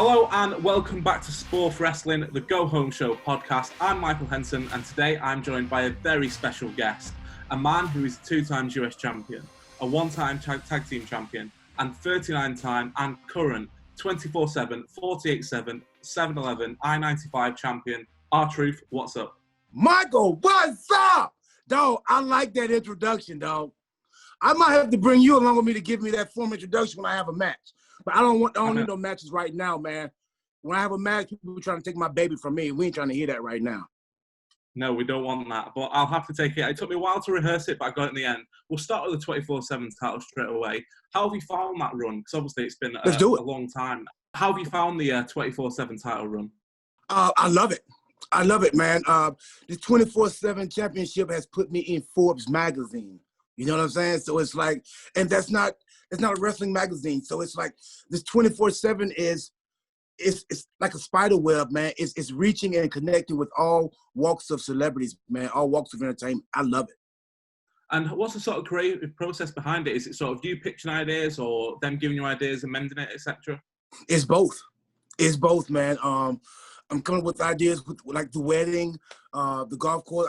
Hello and welcome back to SPORF Wrestling, the Go Home Show podcast. I'm Michael Henson and today I'm joined by a very special guest, a man who is 2-time US champion, a 1-time tag team champion, and 39-time and current 24/7, 48/7, 7-Eleven, I-95 champion. RTruth, what's up? Michael, what's up? Dog, I like that introduction, dog. I might have to bring you along with me to give me that formal introduction when I have a match. But I don't need no matches right now, man. When I have a match, people are trying to take my baby from me. We ain't trying to hear that right now. No, we don't want that, but I'll have to take it. It took me a while to rehearse it, but I got it in the end. We'll start with the 24/7 title straight away. How have you found that run? Because obviously it's been a long time. How have you found the 24/7 title run? I love it. I love it, man. The 24/7 championship has put me in Forbes magazine. You know what I'm saying? So it's like, and it's not a wrestling magazine. So it's like this 24/7 it's like a spider web, man. It's reaching and connecting with all walks of celebrities, man, all walks of entertainment. I love it. And what's the sort of creative process behind it? Is it sort of you pitching ideas or them giving you ideas, amending it, etc.? It's both. It's both, man. I'm coming up with ideas with like the wedding, the golf course.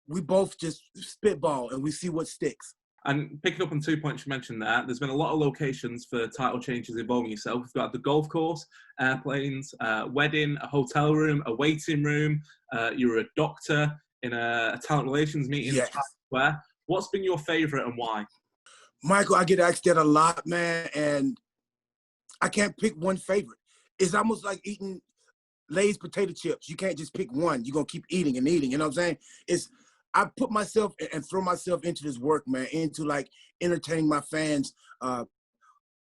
We both just spitball and we see what sticks. And picking up on 2 points you mentioned there's been a lot of locations for title changes involving yourself. We've got the golf course, airplanes, wedding, a hotel room, a waiting room. You're a doctor in a talent relations meeting. Yes. Where? What's been your favourite and why? Michael, I get asked that a lot, man, and I can't pick one favorite. It's almost like eating Lay's potato chips. You can't just pick one. You're going to keep eating and eating. You know what I'm saying? I put myself and throw myself into this work, man, into like entertaining my fans,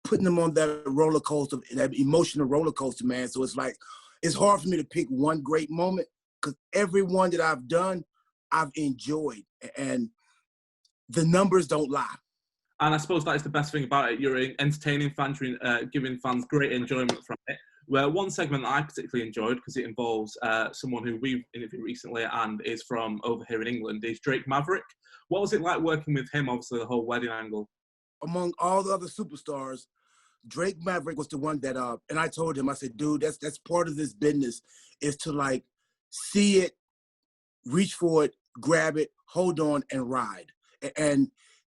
putting them on that roller coaster, that emotional roller coaster, man. So it's like, it's hard for me to pick one great moment because every one that I've done, I've enjoyed. And the numbers don't lie. And I suppose that is the best thing about it. You're entertaining fans, giving fans great enjoyment from it. Well, one segment that I particularly enjoyed, because it involves someone who we've interviewed recently and is from over here in England, is Drake Maverick. What was it like working with him, obviously, the whole wedding angle? Among all the other superstars, Drake Maverick was the one that, and I told him, I said, dude, that's part of this business, is to like see it, reach for it, grab it, hold on, and ride. And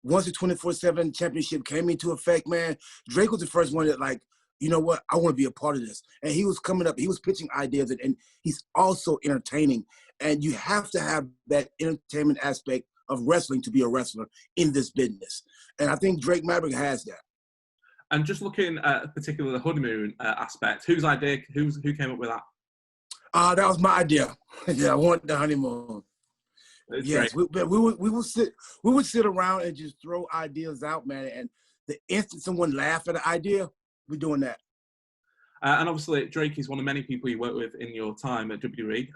once the 24/7 championship came into effect, man, Drake was the first one that like, you know what, I want to be a part of this. And he was coming up, he was pitching ideas, and he's also entertaining. And you have to have that entertainment aspect of wrestling to be a wrestler in this business. And I think Drake Maverick has that. And just looking at particularly the honeymoon aspect, who came up with that? That was my idea. Yeah, I want the honeymoon. It's yes, we would sit around and just throw ideas out, man. And the instant someone laughed at an idea, we're doing that. And obviously, Drake is one of many people you worked with in your time at WWE.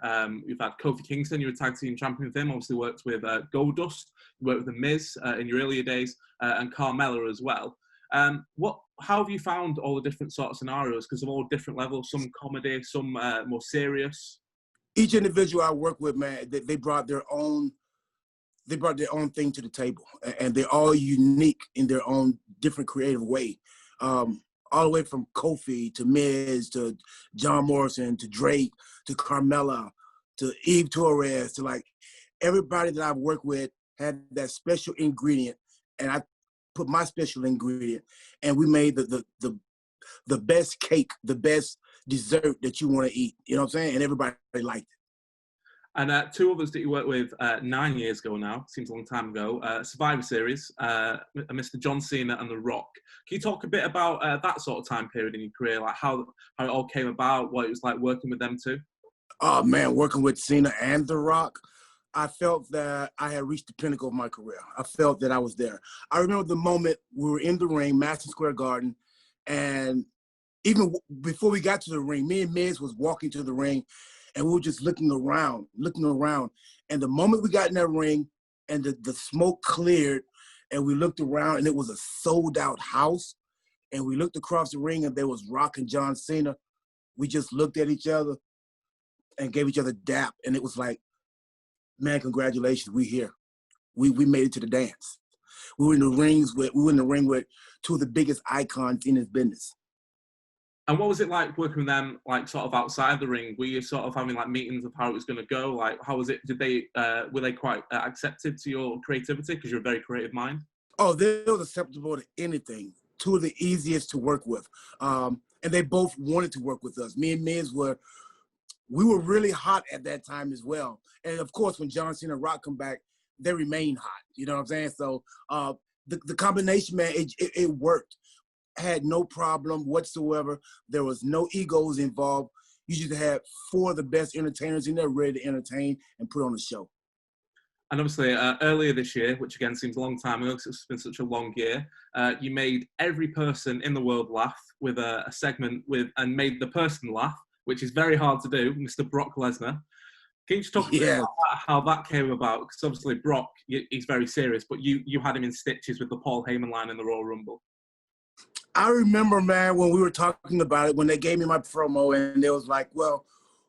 You've had Kofi Kingston, you were tag team champion with him. Obviously, worked with Goldust. You worked with The Miz in your earlier days, and Carmella as well. How have you found all the different sort of scenarios? Because they're all different levels. Some comedy, some more serious. Each individual I work with, man, they brought their own thing to the table, and they're all unique in their own different creative way. All the way from Kofi to Miz to John Morrison to Drake to Carmella to Eve Torres to like everybody that I've worked with had that special ingredient, and I put my special ingredient, and we made the best cake, the best dessert that you want to eat. You know what I'm saying? And everybody liked it. And two others that you worked with 9 years ago now, seems a long time ago, Survivor Series, Mr. John Cena and The Rock. Can you talk a bit about that sort of time period in your career, like how it all came about, what it was like working with them two? Oh, man, working with Cena and The Rock, I felt that I had reached the pinnacle of my career. I felt that I was there. I remember the moment we were in the ring, Madison Square Garden, and even before we got to the ring, me and Miz was walking to the ring, and we were just looking around. And the moment we got in that ring and the smoke cleared and we looked around and it was a sold-out house, and we looked across the ring and there was Rock and John Cena, we just looked at each other and gave each other dap. And it was like, man, congratulations, we here. We made it to the dance. We were in the ring with two of the biggest icons in this business. And what was it like working with them, like sort of outside the ring? Were you sort of having like meetings of how it was going to go? Like, how was it? Did they were they quite accepted to your creativity because you're a very creative mind? Oh, they was acceptable to anything. Two of the easiest to work with, and they both wanted to work with us. Me and Miz we were really hot at that time as well. And of course, when John Cena and Rock come back, they remain hot. You know what I'm saying? So the combination, man, it worked. Had no problem whatsoever. There was no egos involved. You just had four of the best entertainers in there ready to entertain and put on a show. And obviously, earlier this year, which again seems a long time ago because it's been such a long year, you made every person in the world laugh with a segment and made the person laugh, which is very hard to do, Mr. Brock Lesnar. Can you just talk a bit about how that came about? Because obviously Brock, he's very serious, but you had him in stitches with the Paul Heyman line in the Royal Rumble. I remember, man, when we were talking about it, when they gave me my promo and they was like, well,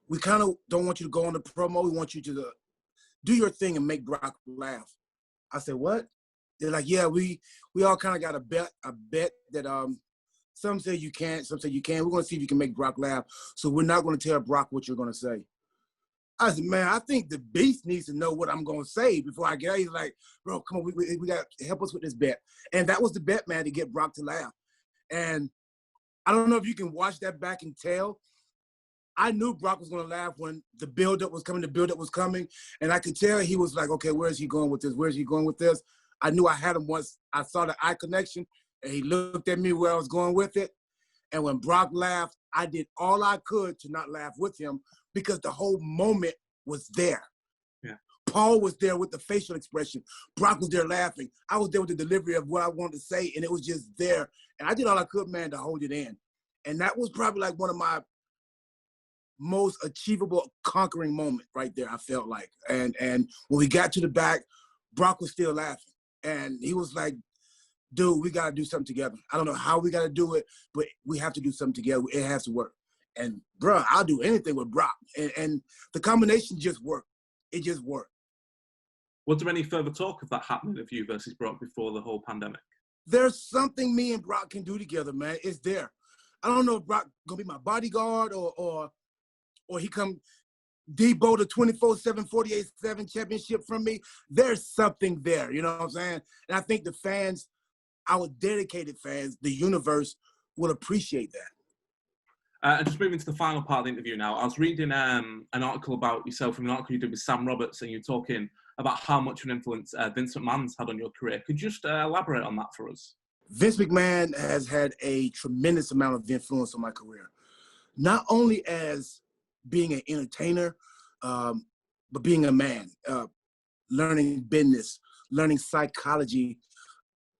we kind of don't want you to go on the promo. We want you to do your thing and make Brock laugh. I said, what? They're like, yeah, we all kind of got a bet that some say you can't, some say you can. We're going to see if you can make Brock laugh. So we're not going to tell Brock what you're going to say. I said, man, I think the Beast needs to know what I'm going to say before I get out. He's like, bro, come on, we got to help us with this bet. And that was the bet, man, to get Brock to laugh. And I don't know if you can watch that back and tell. I knew Brock was going to laugh when the build-up was coming, and I could tell he was like, okay, where is he going with this? Where is he going with this? I knew I had him once I saw the eye connection, and he looked at me where I was going with it. And when Brock laughed, I did all I could to not laugh with him because the whole moment was there. Yeah. Paul was there with the facial expression. Brock was there laughing. I was there with the delivery of what I wanted to say, and it was just there. And I did all I could, man, to hold it in. And that was probably like one of my most achievable conquering moment right there, I felt like. And when we got to the back, Brock was still laughing. And he was like, dude, we got to do something together. I don't know how we got to do it, but we have to do something together. It has to work. And, bro, I'll do anything with Brock. And the combination just worked. It just worked. Was there any further talk of that happening of you versus Brock before the whole pandemic? There's something me and Brock can do together, man. It's there. I don't know if Brock going to be my bodyguard or he come debo the 24/7, 48/7 championship from me. There's something there, you know what I'm saying? And I think the fans, our dedicated fans, the universe, will appreciate that. And just moving to the final part of the interview now, I was reading an article about yourself from an article you did with Sam Roberts, and you're talking about how much of an influence Vince McMahon's had on your career. Could you just elaborate on that for us? Vince McMahon has had a tremendous amount of influence on my career, not only as being an entertainer, but being a man, learning business, learning psychology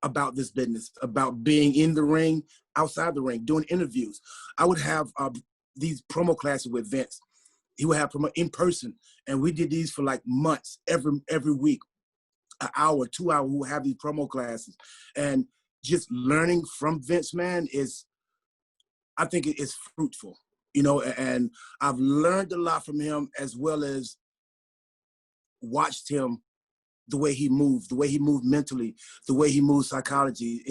about this business, about being in the ring, outside the ring, doing interviews. I would have these promo classes with Vince. He would have promo in person, and we did these for like months, every week, an hour, 2 hours. We would have these promo classes, and just learning from Vince, man, I think it is fruitful, you know. And I've learned a lot from him, as well as watched him, the way he moved mentally, the way he moves psychology.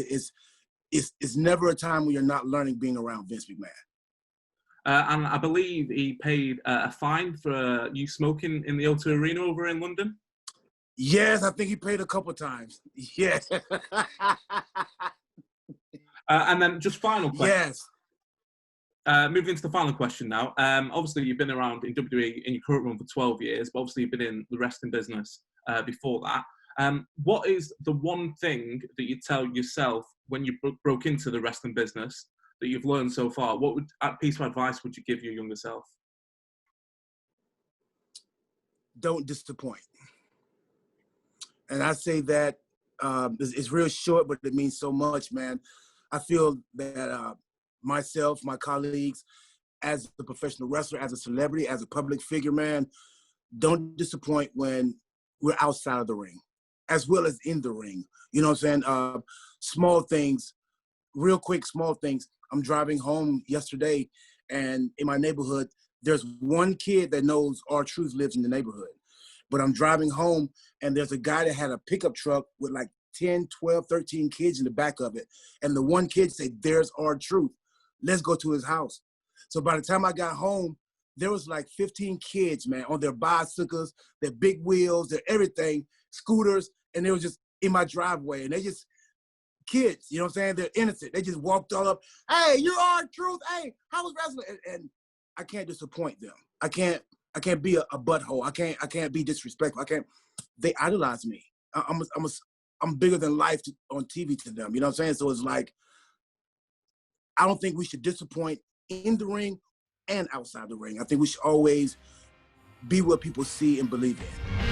It's never a time when you're not learning being around Vince McMahon. And I believe he paid a fine for you smoking in the O2 Arena over in London. Yes, I think he paid a couple times. Yes. And then just final question. Yes. Moving to the final question now. Obviously, you've been around in WWE in your current run for 12 years, but obviously you've been in the wrestling business before that. What is the one thing that you tell yourself when you broke into the wrestling business that you've learned so far? What piece of advice would you give your younger self? Don't disappoint. And I say that it's real short, but it means so much, man. I feel that myself, my colleagues, as a professional wrestler, as a celebrity, as a public figure, man, don't disappoint when we're outside of the ring, as well as in the ring. You know what I'm saying? Small things, real quick, small things. I'm driving home yesterday, and in my neighborhood, there's one kid that knows RTruth lives in the neighborhood. But I'm driving home, and there's a guy that had a pickup truck with like 10, 12, 13 kids in the back of it. And the one kid said, there's RTruth. let's go to his house. So by the time I got home, there was like 15 kids, man, on their bicycles, their big wheels, their everything, scooters, and they were just in my driveway. And they just, kids, you know what I'm saying? They're innocent. They just walked all up, hey, you RTruth, hey, how was wrestling? And I can't disappoint them. I can't be a butthole. I can't be disrespectful. They idolize me. I'm bigger than life on TV to them, you know what I'm saying? So it's like, I don't think we should disappoint in the ring and outside the ring. I think we should always be what people see and believe in.